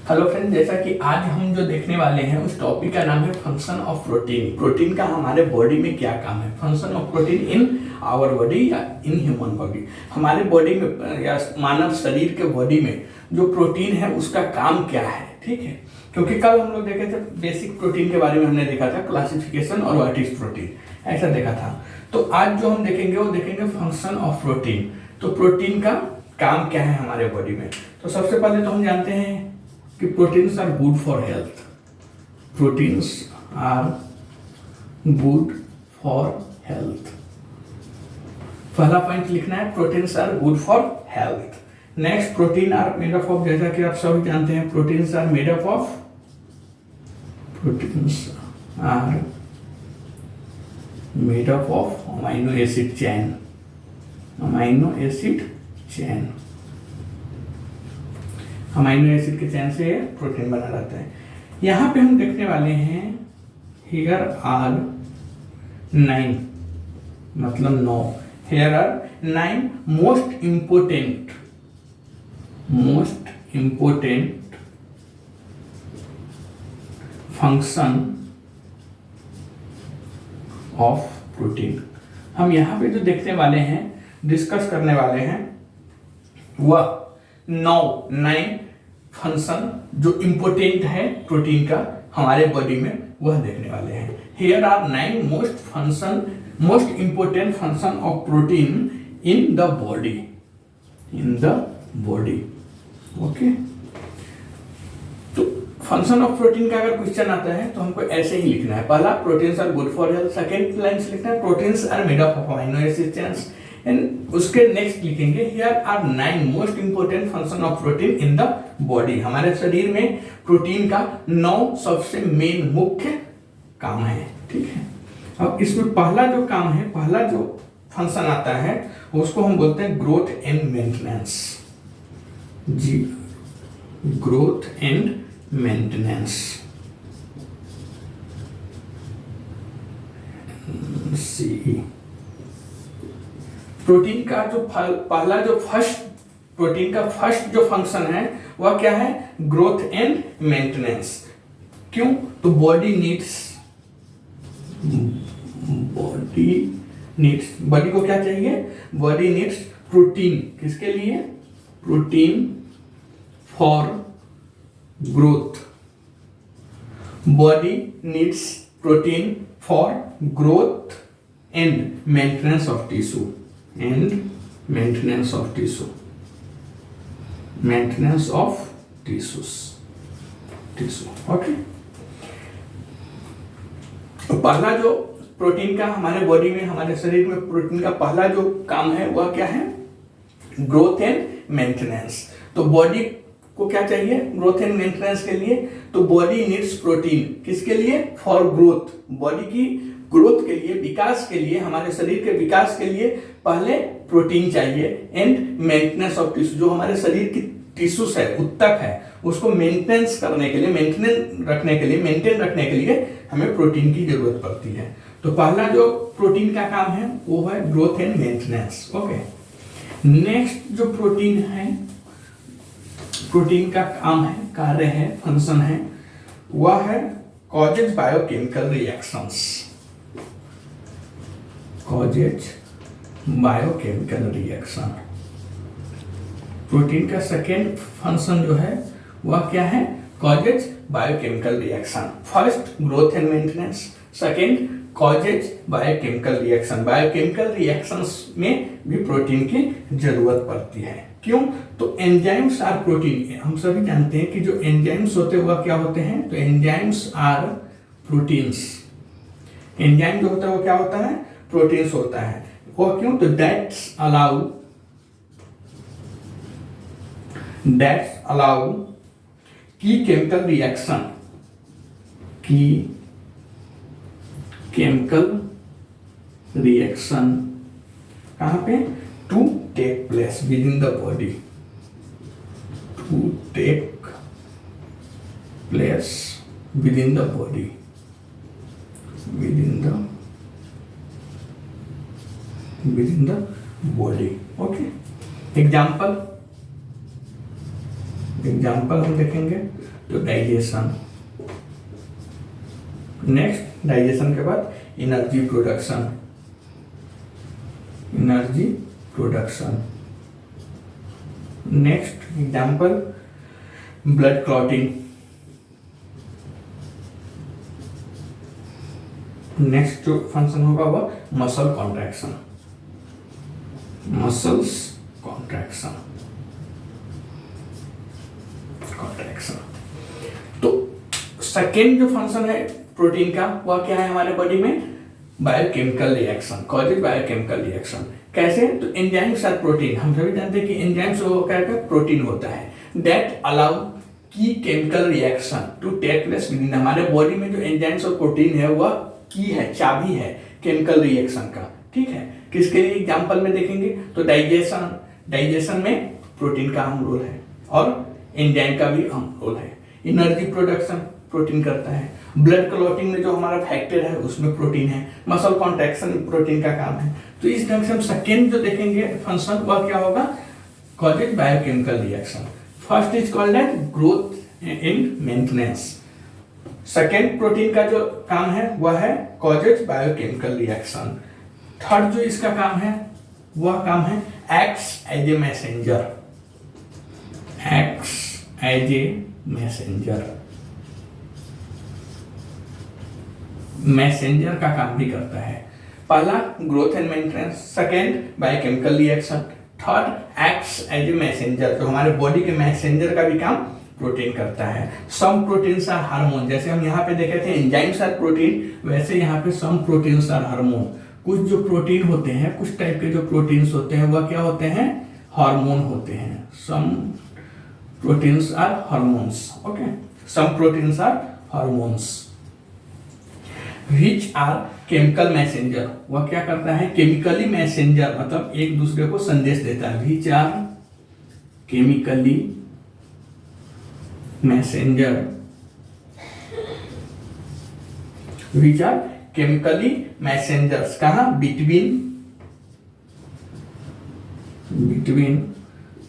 Hello friend, जैसा कि आज हम जो देखने वाले हैं उस टॉपिक का नाम है फंक्शन ऑफ प्रोटीन। प्रोटीन का हमारे बॉडी में क्या काम है, function of protein in our body या इन ह्यूमन बॉडी। हमारे बॉडी में या मानव शरीर के बॉडी में जो प्रोटीन है उसका काम क्या है, ठीक है। क्योंकि कल हम लोग देखे थे बेसिक प्रोटीन के बारे में, हमने देखा था क्लासिफिकेशन और व्हाट इज प्रोटीन, ऐसा देखा था। तो आज जो हम देखेंगे वो देखेंगे फंक्शन ऑफ प्रोटीन। तो प्रोटीन का काम क्या है हमारे बॉडी में। तो सबसे पहले तो हम जानते हैं कि proteins are good for health. Proteins are good for health, पहला पॉइंट लिखना है, proteins are good for health. Next, protein are made up of, जैसा कि आप सभी जानते हैं proteins are made up of, proteins are made up of amino acid chain, amino acid chain. Amino acid के चैन से प्रोटीन बना रहता है। यहां पे हम देखने वाले हैं हियर आर 9, मतलब 9, here are 9 most important function of protein. हम यहां पे जो देखने वाले हैं, डिस्कस करने वाले हैं, वह 9 फंक्शन जो इंपोर्टेंट है प्रोटीन का हमारे बॉडी में, वह देखने वाले हैं। Here are 9 most important function of protein in the body, okay. तो फंक्शन ऑफ प्रोटीन का अगर क्वेश्चन आता है तो हमको ऐसे ही लिखना है। पहला, proteins are good for health. Second line से लिखना है, proteins are made up of amino acid chains. And उसके नेक्स्ट लिखेंगे, here are 9 most important function of protein in the body. हमारे शरीर में प्रोटीन का 9 सबसे मेन मुख्य काम है, ठीक है। अब इसमें पहला जो काम है, पहला जो फंक्शन आता है उसको हम बोलते हैं ग्रोथ एंड मेंटेनेंस। जी, growth and maintenance. See, protein का जो पहला जो प्रोटीन का फर्स्ट जो फंक्शन है वह क्या है, ग्रोथ एंड मेंटेनेंस। क्यों? तो बॉडी को क्या चाहिए, बॉडी नीड्स प्रोटीन। किसके लिए? Protein for growth. Body needs protein for growth and maintenance of tissue, maintenance of tissues, okay. पहला जो प्रोटीन का हमारे बॉडी में, हमारे शरीर में प्रोटीन का पहला जो काम है वह क्या है, ग्रोथ एंड मेंटेनेंस। तो बॉडी को क्या चाहिए ग्रोथ एंड मेंटेनेंस के लिए, तो बॉडी नीड्स प्रोटीन। किसके लिए? For growth. बॉडी की ग्रोथ के लिए, विकास के लिए, हमारे शरीर के विकास के लिए पहले प्रोटीन चाहिए। एंड मेंटेनेंस ऑफ टिश्यू, जो हमारे शरीर की टिश्यूज है, उत्तक है, उसको मेंटेनेंस करने के लिए, मेंटेन रखने के लिए हमें प्रोटीन की जरूरत पड़ती है। तो पहला जो प्रोटीन का काम है वो है growth and maintenance, okay. Next जो प्रोटीन है, प्रोटीन का काम है, कार्य है, फंक्शन है, वह है causes biochemical reactions. Causes biochemical reaction. Protein का सेकेंड फंक्शन जो है वह क्या है, causes biochemical reaction. First, growth and maintenance. Second, causes biochemical reaction. Biochemical reactions में भी प्रोटीन की जरूरत पड़ती है। क्यों? तो एंजाइम्स आर प्रोटीन। हम सभी जानते हैं कि जो एंजाइम्स होते हैं वह क्या होते हैं, तो एंजाइम्स आर प्रोटीन्स। एंजाइम जो होता है वो क्या होता है, प्रोटीन्स होता है। वो क्यों? तो दैट्स अलाउ की केमिकल रिएक्शन कहां पे, to take place within the body, to take place within the body, within the body, okay. Example, example हम देखेंगे तो डाइजेशन, नेक्स्ट डाइजेशन के बाद energy production, energy production, next example blood clotting, next जो function होगा वह muscle contraction, muscles contraction, contraction. तो second जो फंक्शन है प्रोटीन का वह क्या है हमारे बॉडी में, biochemical reaction, causes biochemical reaction. कैसे, तो एंजाइम्स आर प्रोटीन, हम सभी जानते हैं कि एंजाइम्स वो क्या है, प्रोटीन होता है, दैट अलाउ की chemical reaction to take place with, हमारे बॉडी में जो एंजाइम्स और प्रोटीन है वह की है, चाबी है केमिकल रिएक्शन का, ठीक है। किसके लिए एग्जांपल में देखेंगे तो डाइजेशन, डाइजेशन में प्रोटीन का अहम रोल है और एंजाइम का भी अहम रोल है। एनर्जी प्रोडक्शन प्रोटीन करता है, ब्लड क्लॉटिंग में जो हमारा फैक्टर है उसमें प्रोटीन है, मसल कॉन्ट्रैक्शन प्रोटीन का काम है। तो इस ढंग से हम सेकेंड जो देखेंगे फंक्शन वह क्या होगा, causes biochemical reaction. First is called as growth and maintenance, second protein का जो काम है वह है कॉजेज बायोकेमिकल रिएक्शन। थर्ड जो इसका काम है वह काम है acts as a messenger, acts as a messenger, messenger का काम भी करता है। पहला growth and maintenance, second biochemical reaction, third acts as a messenger, तो हमारे बॉडी के मैसेंजर का भी काम प्रोटीन करता है। सम प्रोटीन्स आर हार्मोन, जैसे हम यहाँ पे देखे थे एंजाइम्स आर प्रोटीन, वैसे यहाँ पे सम प्रोटीन्स आर हार्मोन। कुछ जो प्रोटीन होते हैं, कुछ टाइप के जो प्रोटीन्स होते हैं वह क्या होते हैं, हार्मोन होते हैं। Some proteins are hormones, okay, some proteins are hormones. Which are chemical messenger, वह क्या करता है, केमिकली मैसेंजर, मतलब एक दूसरे को संदेश देता है। Which are chemically messenger, which are chemically messengers, कहा, बिटवीन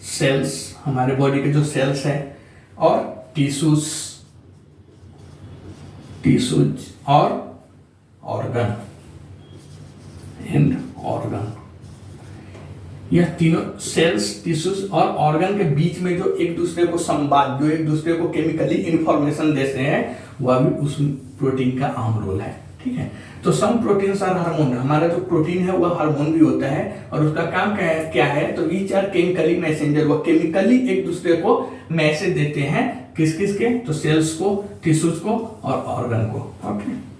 सेल्स, हमारे बॉडी के जो सेल्स है, और टिश्यूज और ऑर्गन एंड ऑर्गन, यह तीनों सेल्स, टिश्यूज और ऑर्गन के बीच में जो एक दूसरे को संवाद, जो एक दूसरे को केमिकली इंफॉर्मेशन देते हैं, वह भी उस प्रोटीन का अहम रोल है, ठीक है। तो सम प्रोटीन्स आर हार्मोन, हमारा जो प्रोटीन है वह हार्मोन भी होता है और उसका काम क्या है, तो विच आर केमिकली मैसेंजर, वह केमिकली एक दूसरे को मैसेज देते हैं, किस किस के, तो सेल्स को, टिश्यूज को और ऑर्गन को, ओके।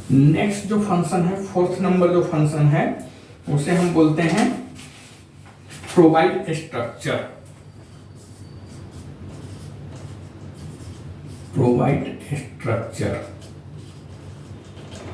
नेक्स्ट जो फंक्शन है, फोर्थ नंबर जो फंक्शन है उसे हम बोलते हैं प्रोवाइड स्ट्रक्चर, प्रोवाइड स्ट्रक्चर।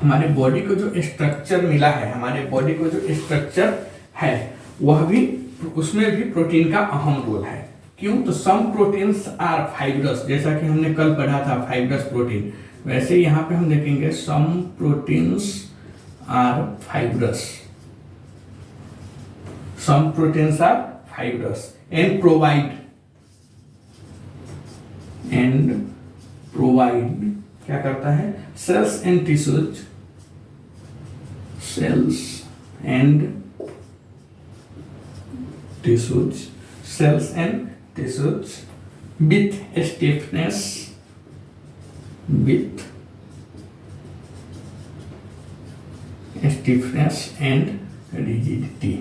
हमारे बॉडी को जो स्ट्रक्चर मिला है, हमारे बॉडी को जो स्ट्रक्चर है वह भी, उसमें भी प्रोटीन का अहम रोल है। क्यों, तो सम प्रोटीन्स आर फाइब्रस, जैसा कि हमने कल पढ़ा था फाइब्रस प्रोटीन, वैसे यहाँ पे हम देखेंगे some proteins are fibrous, some proteins are fibrous and provide क्या करता है, cells and tissues, cells and tissues, cells and tissues with stiffness, with stiffness and rigidity,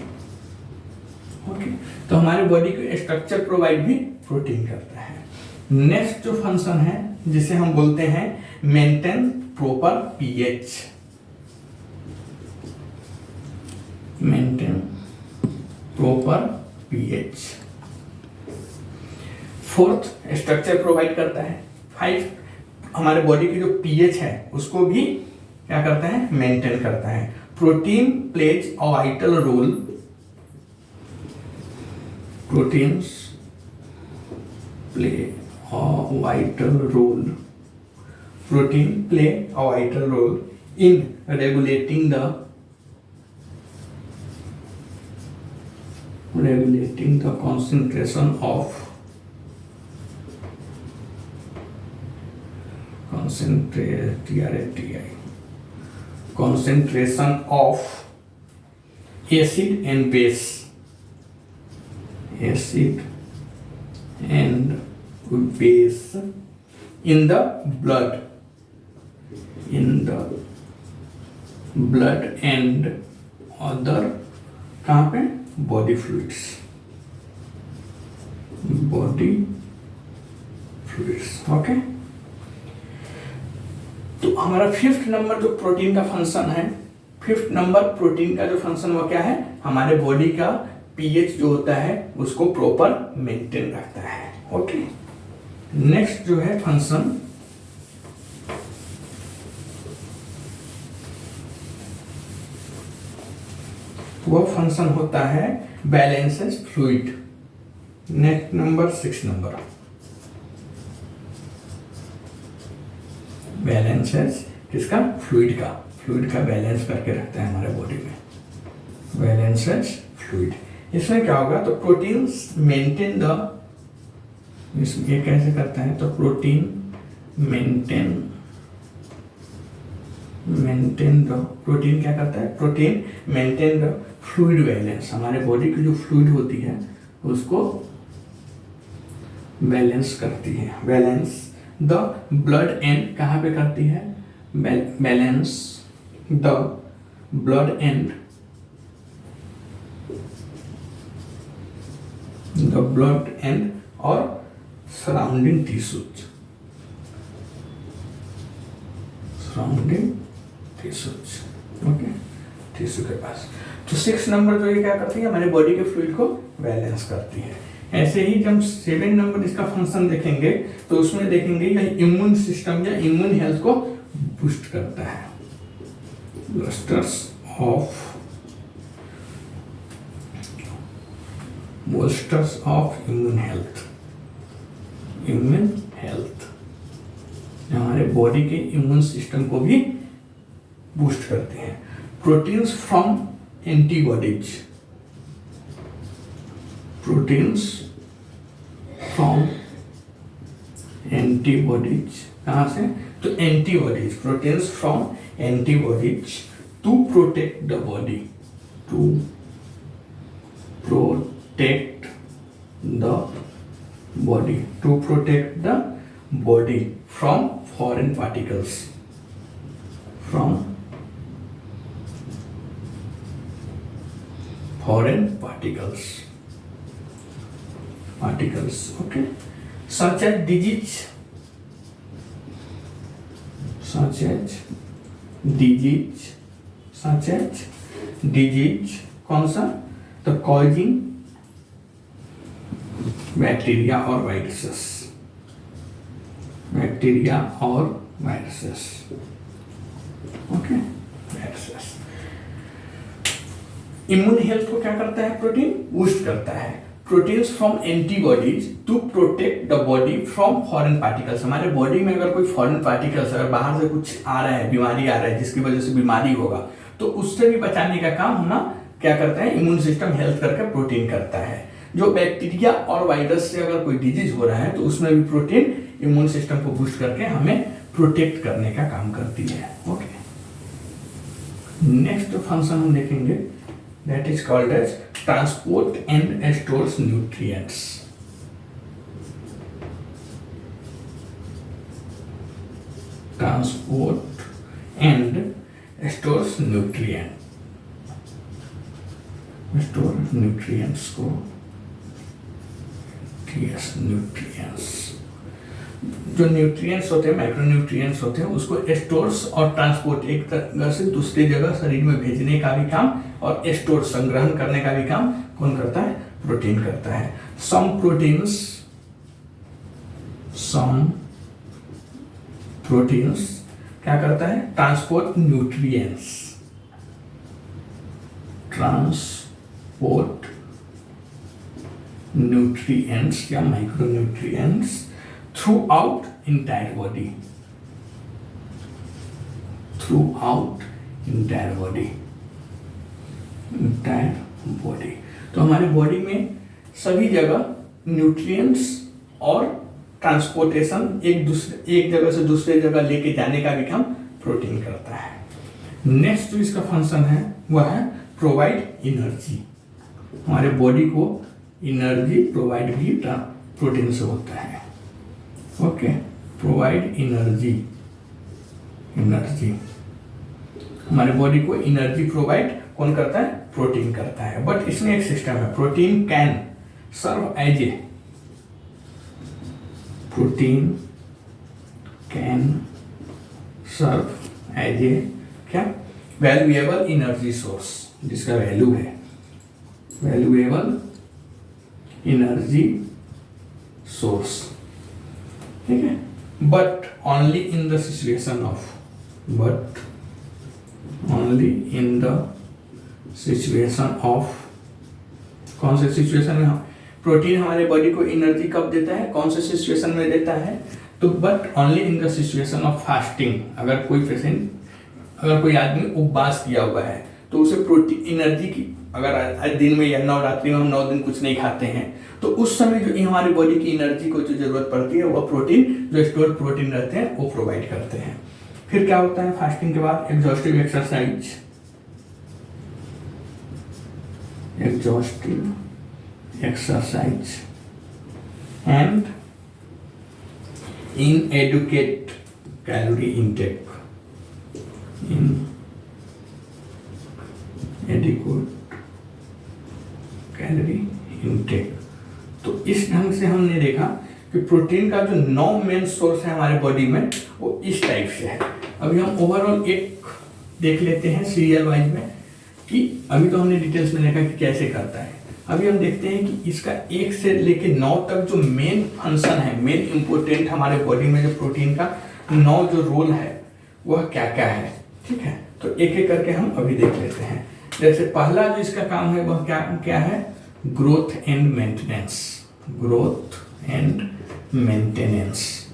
okay. तो हमारे बॉडी को स्ट्रक्चर प्रोवाइड भी प्रोटीन करता है। नेक्स्ट जो फंक्शन है जिसे हम बोलते हैं maintain proper pH, maintain proper pH. Fourth structure provide करता है। फाइव, हमारे बॉडी की जो पीएच है उसको भी क्या करता है, मेंटेन करता है। Protein plays a vital role, proteins play a vital role, protein play a vital role in regulating the regulating the concentration of acid and base in the blood and other कहाँ पे body fluids okay. तो हमारा 5th number जो protein का function है, 5th number protein का जो function वो क्या है, हमारे बॉडी का पीएच जो होता है उसको प्रॉपर मेंटेन रखता है। ओके, नेक्स्ट जो है फंक्शन वो फंक्शन होता है balances fluid. Next number 6 number balances किसका, फ्लूइड का बैलेंस करके रखता है हमारे बॉडी में, बैलेंसेस फ्लूइड। इसमें क्या होगा, तो प्रोटीन्स मेंटेन द, ये कैसे करता है, तो प्रोटीन प्रोटीन क्या करता है, protein maintain the fluid balance, हमारे बॉडी की जो फ्लूइड होती है उसको बैलेंस करती है। बैलेंस द ब्लड एंड कहाँ पे करती है, बैलेंस द ब्लड एंड और सराउंडिंग टिश्यूज, ओके, टिश्यू के पास। तो 6 नंबर जो ये क्या करती है, हमारे बॉडी के फ्लूइड को बैलेंस करती है। ऐसे ही जब 7 नंबर इसका फंक्शन देखेंगे तो उसमें देखेंगे यह इम्यून सिस्टम या इम्यून हेल्थ को बूस्ट करता है, बूस्टर्स ऑफ इम्यून हेल्थ हमारे बॉडी के इम्यून सिस्टम को भी बूस्ट करते हैं। प्रोटीन्स फ्रॉम एंटीबॉडीज, कहाँ से, तो antibodies, proteins from antibodies to protect the body from foreign particles, okay, such as disease, कौन सा, तो causing बैक्टीरिया और viruses, okay, viruses. Immune health को क्या करता है, प्रोटीन बूस्ट करता है। Proteins from antibodies to protect the body from foreign particles, हमारे बॉडी में अगर कोई फॉरेन पार्टिकल्स, अगर बाहर से कुछ आ रहा है, बीमारी आ रहा है जिसकी वजह से बीमारी होगा, तो उससे भी बचाने का काम हम क्या करते हैं, इम्यून सिस्टम हेल्थ करके प्रोटीन करता है। जो बैक्टीरिया और वायरस से अगर कोई डिजीज हो रहा है तो उसमें भी प्रोटीन इम्यून सिस्टम को बूस्ट करके हमें प्रोटेक्ट करने का काम करती है। ओके, नेक्स्ट फंक्शन हम देखेंगे, that is called as transport and stores nutrients. Transport and stores nutrients को, न्यूट्रिएंट्स जो न्यूट्रिएंट्स होते हैं, माइक्रोन्यूट्रिएंट्स होते हैं, उसको स्टोर्स और ट्रांसपोर्ट, एक जगह से दूसरी जगह शरीर में भेजने का भी काम और स्टोर संग्रहण करने का भी काम कौन करता है, प्रोटीन करता है। सम प्रोटीन्स क्या करता है, ट्रांसपोर्ट न्यूट्रिएंट्स या micronutrients through out entire body. तो हमारे बॉडी में सभी जगह न्यूट्रिएंट्स और ट्रांसपोर्टेशन एक जगह से दूसरे जगह लेके जाने का भी काम प्रोटीन करता है। नेक्स्ट जो इसका फंक्शन है वह है प्रोवाइड एनर्जी। हमारे बॉडी को एनर्जी प्रोवाइड भी प्रोटीन से होता है। ओके, प्रोवाइड एनर्जी हमारे बॉडी को एनर्जी प्रोवाइड कौन करता है? प्रोटीन करता है। बट इसमें एक सिस्टम है, protein can serve as a क्या वैल्यूएबल एनर्जी सोर्स, जिसका वैल्यू है वैल्यूएबल एनर्जी सोर्स, ठीक है। But only in the situation of कौन से सिचुएशन में प्रोटीन हमारे बॉडी को एनर्जी कब देता है, कौन से सिचुएशन में देता है? तो but only in the situation of fasting. अगर कोई आदमी उपवास किया हुआ है तो उसे प्रोटीन एनर्जी की, अगर दिन में या नवरात्रि में हम 9 दिन कुछ नहीं खाते हैं, तो उस समय जो हमारी बॉडी की एनर्जी को जो जरूरत पड़ती है वह प्रोटीन, जो स्टोर प्रोटीन रहते हैं वो प्रोवाइड करते हैं। फिर क्या होता है फास्टिंग के बाद? Exhaustive exercise and inadequate calorie intake, तो इस ढंग से हमने देखा कि प्रोटीन का जो 9 मेन सोर्स है हमारे बॉडी में वो इस टाइप से है। अभी हम ओवरऑल एक देख लेते हैं सीरियल वाइज में कि अभी तो हमने डिटेल्स में देखा कि कैसे करता है। अभी हम देखते हैं कि इसका 1 से लेके 9 तक जो मेन फंक्शन है, मेन इंपोर्टेंट हमारे बॉडी में जो प्रोटीन का 9 जो रोल है वह क्या क्या है, ठीक है। तो एक एक करके हम अभी देख लेते हैं। जैसे पहला जो इसका काम है वह क्या है? Growth and maintenance.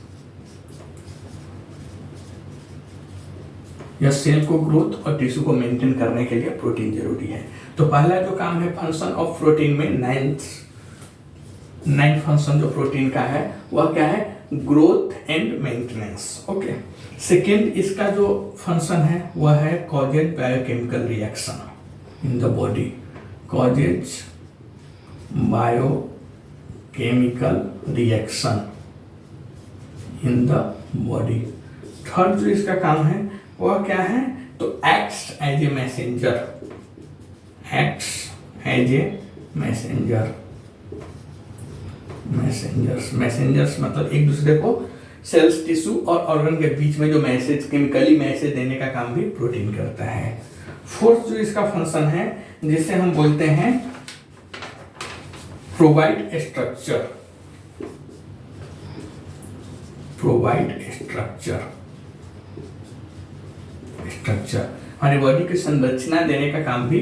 या सेल को ग्रोथ और टिश्यू को मेंटेन करने के लिए प्रोटीन जरूरी है। तो पहला जो काम है फंक्शन ऑफ प्रोटीन में, नाइन्थ फंक्शन जो प्रोटीन का है वह क्या है? Growth and maintenance. Okay. Second इसका जो फंक्शन है वह है causes biochemical reaction in the body, causes biochemical reaction in the body. Third जो इसका काम है वह क्या है? तो एक्ट्स एज ए मैसेंजर्स मतलब एक दूसरे को सेल्स, टिश्यू और ऑर्गन के बीच में जो मैसेज, केमिकली मैसेज देने का काम भी प्रोटीन करता है। फोर्थ जो इसका फंक्शन है जिसे हम बोलते हैं प्रोवाइड स्ट्रक्चर। हमारी बॉडी की संरचना देने का काम भी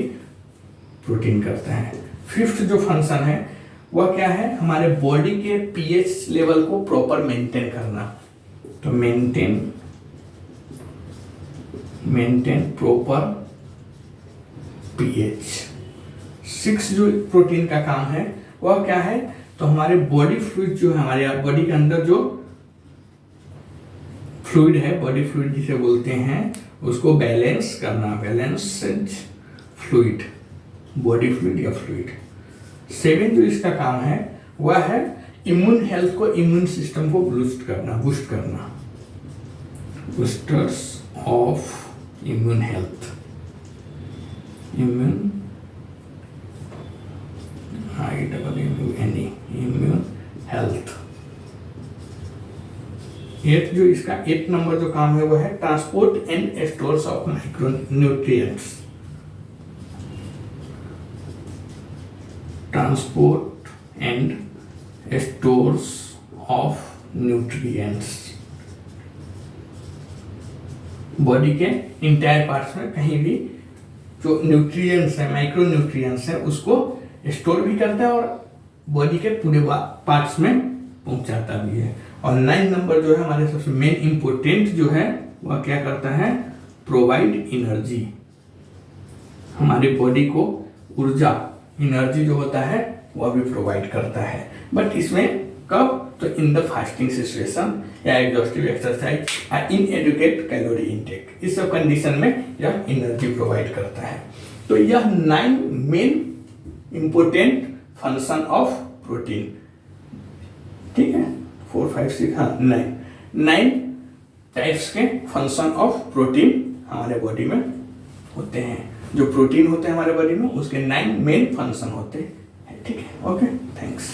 प्रोटीन करता है। फिफ्थ जो फंक्शन है वह क्या है? हमारे बॉडी के पीएच लेवल को प्रॉपर मेंटेन करना। तो मेंटेन प्रॉपर पीएच। सिक्स जो प्रोटीन का काम है वह क्या है? तो हमारे बॉडी फ्लूइड जो है, हमारे बॉडी के अंदर जो फ्लूइड है, बॉडी फ्लूइड जिसे बोलते हैं, उसको बैलेंस करना, बैलेंस्ड फ्लूइड, बॉडी फ्लूइड या फ्लूइड। सेवेंथ जो इसका काम है वह है इम्यून हेल्थ को, इम्यून सिस्टम को बूस्ट करना, boosters of immune health, immune health. Eight जो इसका 8 नंबर जो काम है वह है transport and stores of micronutrients, transport and stores of nutrients. Body के इंटायर पार्ट्स में कहीं भी जो न्यूट्रिएंट्स है, माइक्रो न्यूट्रिएंट्स है, उसको स्टोर भी करता है और बॉडी के पूरे पार्ट्स में पहुंचाता भी है। और 9 नंबर जो है हमारे सबसे मेन इंपोर्टेंट जो है वह क्या करता है? Provide energy. हमारी बॉडी को ऊर्जा एनर्जी जो होता है वह भी प्रोवाइड करता है, बट इसमें कब, तो इन द फास्टिंग सिचुएशन या एग्जॉस्टिव एक्सरसाइज या इनएडुकेट कैलोरी इनटेक, इस सब कंडीशन में यह एनर्जी प्रोवाइड करता है। तो यह 9 main important function of protein, ठीक है, 4 5 6 हाँ 9 टाइप्स के फंक्शन ऑफ प्रोटीन हमारे बॉडी में होते हैं। जो प्रोटीन होते हैं हमारे बॉडी में उसके 9 मेन फंक्शन होते हैं, ठीक है। Okay, thanks.